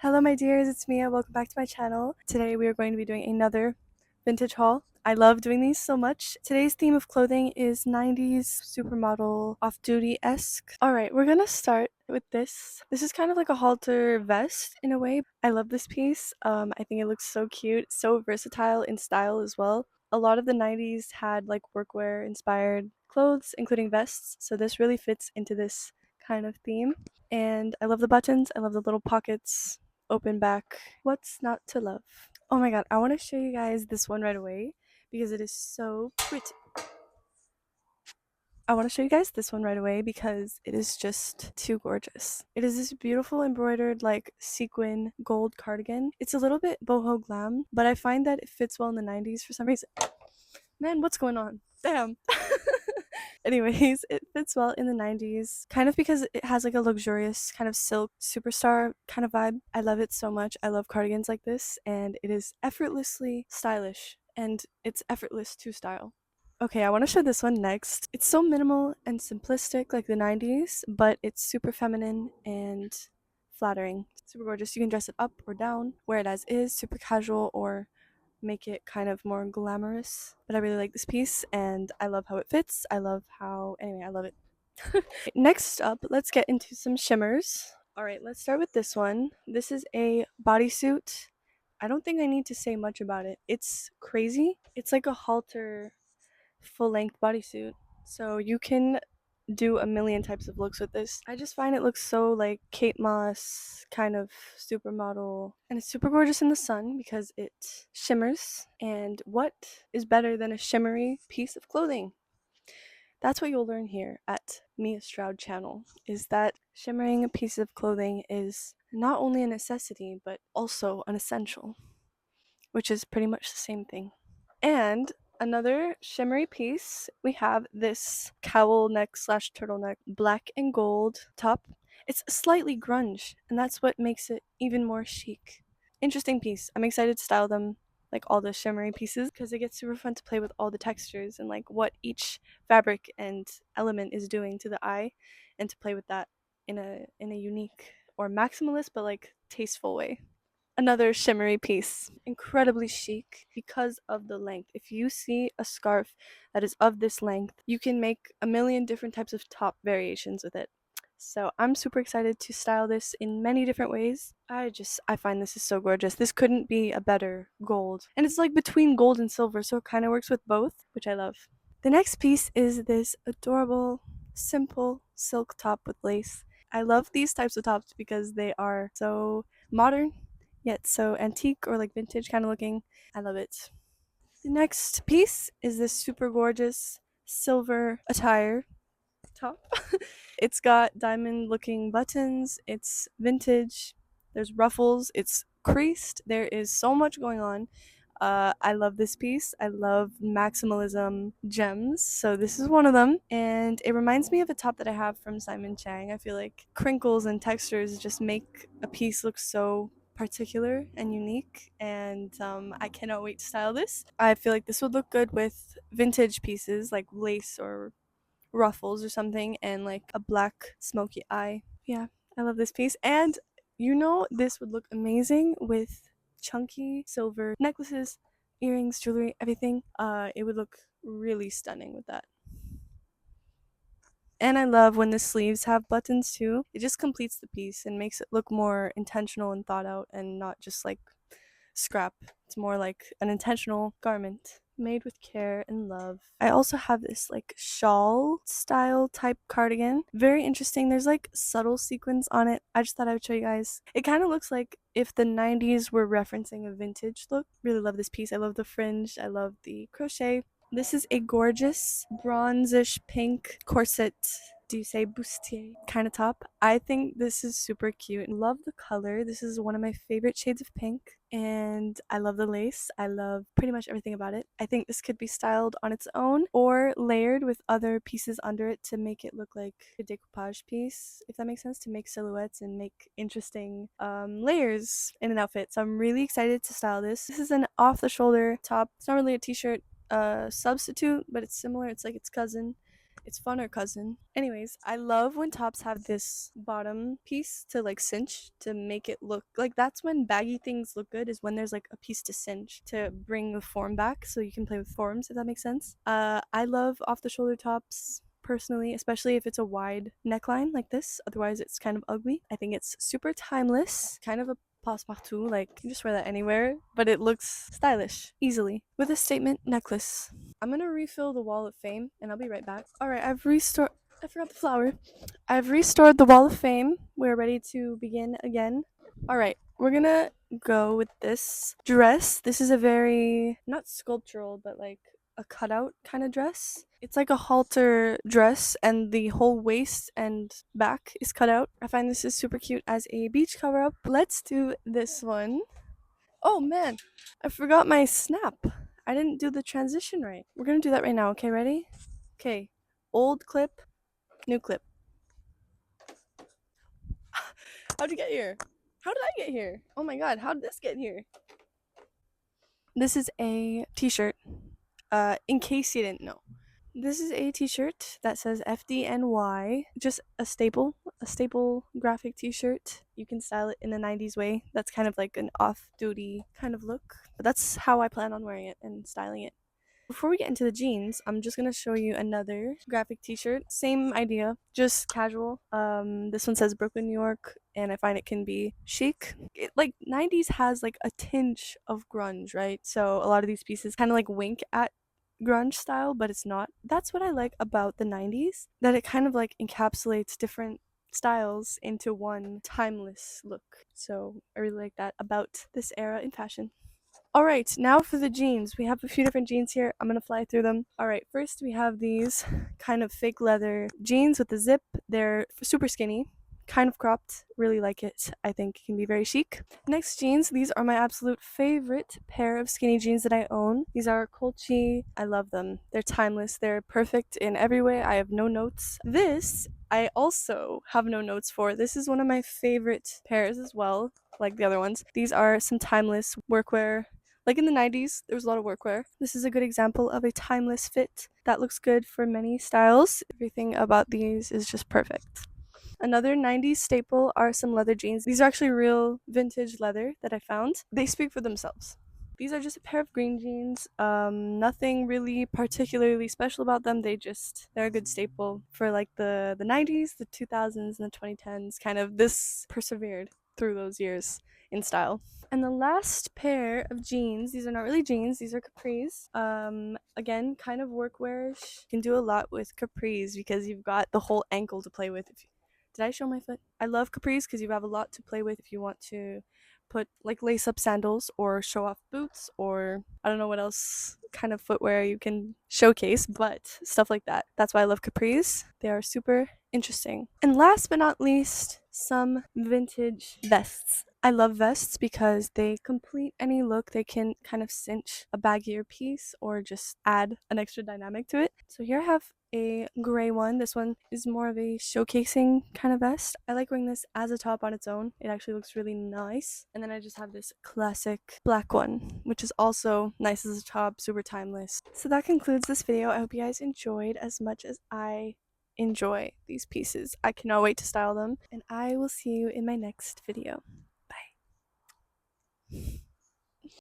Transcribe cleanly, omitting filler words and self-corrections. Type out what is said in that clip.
Hello my dears, it's Mia. Welcome back to my channel. Today we are going to be doing another vintage haul. I love doing these so much. Today's theme of clothing is 90s supermodel off-duty-esque. Alright, we're gonna start with this. This is kind of like a halter vest in a way. I love this piece. I think it looks so cute, so versatile in style as well. A lot of the 90s had like workwear inspired clothes, including vests, so this really fits into this kind of theme. And I love the buttons, I love the little pockets, open back. What's not to love? Oh my god, I want to show you guys this one right away because it is so pretty. I want to show you guys this one right away because it is just too gorgeous. It is this beautiful embroidered like sequin gold cardigan. It's a little bit boho glam, but I find that it fits well in the 90s for some reason. Man, what's going on? Damn. Anyways, it fits well in the 90s, kind of because it has like a luxurious kind of silk superstar kind of vibe. I love it so much. I love cardigans like this, and it is effortlessly stylish, and it's effortless to style. Okay, I want to show this one next. It's so minimal and simplistic like the 90s, but it's super feminine and flattering. Super gorgeous. You can dress it up or down, wear it as is, super casual, or make it kind of more glamorous. But I really like this piece and I love how it fits. I love how, anyway, I love it. Next up, let's get into some shimmers. Alright, let's start with this one. This is a bodysuit. I don't think I need to say much about it. It's crazy. It's like a halter full-length bodysuit. So you can do a million types of looks with this. I just find it looks so like Kate Moss kind of supermodel, and it's super gorgeous in the sun because it shimmers. And what is better than a shimmery piece of clothing? That's what you'll learn here at Mia Stroud channel, is that shimmering a piece of clothing is not only a necessity but also an essential, which is pretty much the same thing. And another shimmery piece, we have this cowl neck slash turtleneck black and gold top. It's slightly grunge, and that's what makes it even more chic. Interesting piece. I'm excited to style them, like all the shimmery pieces, because it gets super fun to play with all the textures and like what each fabric and element is doing to the eye, and to play with that in a unique or maximalist but like tasteful way. Another shimmery piece, incredibly chic because of the length. If you see a scarf that is of this length, you can make a million different types of top variations with it. So I'm super excited to style this in many different ways. I find this is so gorgeous. This couldn't be a better gold. And it's like between gold and silver, so it kind of works with both, which I love. The next piece is this adorable, simple silk top with lace. I love these types of tops because they are so modern yet so antique or like vintage kind of looking. I love it. The next piece is this super gorgeous silver attire top. It's got diamond looking buttons, it's vintage, there's ruffles, it's creased, there is so much going on. I love this piece. I love maximalism gems, so this is one of them, and it reminds me of a top that I have from Simon Chang. I feel like crinkles and textures just make a piece look so particular and unique, and I cannot wait to style this. I feel like this would look good with vintage pieces like lace or ruffles or something, and like a black smoky eye. Yeah, I love this piece. And this would look amazing with chunky silver necklaces, earrings, jewelry, everything. It would look really stunning with that. And I love when the sleeves have buttons too. It just completes the piece and makes it look more intentional and thought out and not just like scrap. It's more like an intentional garment made with care and love. I also have this like shawl style type cardigan. Very interesting. There's like subtle sequins on it. I just thought I would show you guys. It kind of looks like if the 90s were referencing a vintage look. Really love this piece. I love the fringe. I love the crochet. This is a gorgeous bronzish pink corset, do you say bustier kind of top. I think this is super cute. Love the color. This is one of my favorite shades of pink, and I love the lace. I love pretty much everything about it. I think this could be styled on its own or layered with other pieces under it to make it look like a decoupage piece, if that makes sense, to make silhouettes and make interesting layers in an outfit. So I'm really excited to style this. This is an off the shoulder top. It's not really a t-shirt substitute, but it's similar. It's like its cousin. It's fun or cousin. Anyways, I love when tops have this bottom piece to like cinch to make it look like that's when baggy things look good, is when there's like a piece to cinch to bring the form back so you can play with forms, if that makes sense. I love off the shoulder tops personally, especially if it's a wide neckline like this. Otherwise, it's kind of ugly. I think it's super timeless, kind of a passe-partout. Like, you can just wear that anywhere, but it looks stylish easily with a statement necklace. I'm gonna refill the wall of fame and I'll be right back. All right, I've restored. I forgot the flower. I've restored the wall of fame. We're ready to begin again. All right, we're gonna go with this dress. This is a very, not sculptural, but like a cutout kind of dress. It's like a halter dress, and the whole waist and back is cut out. I find this is super cute as a beach cover up. Let's do this one. Oh man, I forgot my snap. I didn't do the transition right. We're gonna do that right now. Okay, ready? Okay, old clip, new clip. How'd you get here? How did I get here? Oh my god, how did this get here? This is a t-shirt. In case you didn't know. This is a t-shirt that says FDNY. Just a staple graphic t-shirt. You can style it in a 90s way. That's kind of like an off-duty kind of look. But that's how I plan on wearing it and styling it. Before we get into the jeans, I'm just gonna show you another graphic t-shirt. Same idea, just casual. This one says Brooklyn, New York, and I find it can be chic. Like 90s has like a tinge of grunge, right? So a lot of these pieces kind of like wink at grunge style, but it's not. That's what I like about the 90s, that it kind of like encapsulates different styles into one timeless look. So I really like that about this era in fashion. All right, now for the jeans. We have a few different jeans here. I'm gonna fly through them. All right, first we have these kind of fake leather jeans with the zip. They're super skinny, kind of cropped. Really like it. I think it can be very chic. Next, jeans. These are my absolute favorite pair of skinny jeans that I own. These are Colchi. I love them. They're timeless. They're perfect in every way. I have no notes. This I also have no notes for. This is one of my favorite pairs as well, like the other ones. These are some timeless workwear. Like in the 90s, there was a lot of workwear. This is a good example of a timeless fit that looks good for many styles. Everything about these is just perfect. Another 90s staple are some leather jeans. These are actually real vintage leather that I found. They speak for themselves. These are just a pair of green jeans. Nothing really particularly special about them. They're a good staple for like the 90s, the 2000s, and the 2010s. Kind of this persevered through those years in style. And the last pair of jeans, these are not really jeans, these are capris. Again, kind of workwear-ish. You can do a lot with capris because you've got the whole ankle to play with. Did I show my foot? I love capris because you have a lot to play with if you want to put like lace up sandals or show off boots, or I don't know what else kind of footwear you can showcase, but stuff like that. That's why I love capris. They are super interesting. And last but not least, some vintage vests. I love vests because they complete any look. They can kind of cinch a baggier piece or just add an extra dynamic to it. So here I have a gray one. This one is more of a showcasing kind of vest. I like wearing this as a top on its own. It actually looks really nice. And then I just have this classic black one, which is also nice as a top, super timeless. So that concludes this video. I hope you guys enjoyed as much as I enjoy these pieces. I cannot wait to style them, and I will see you in my next video. Bye.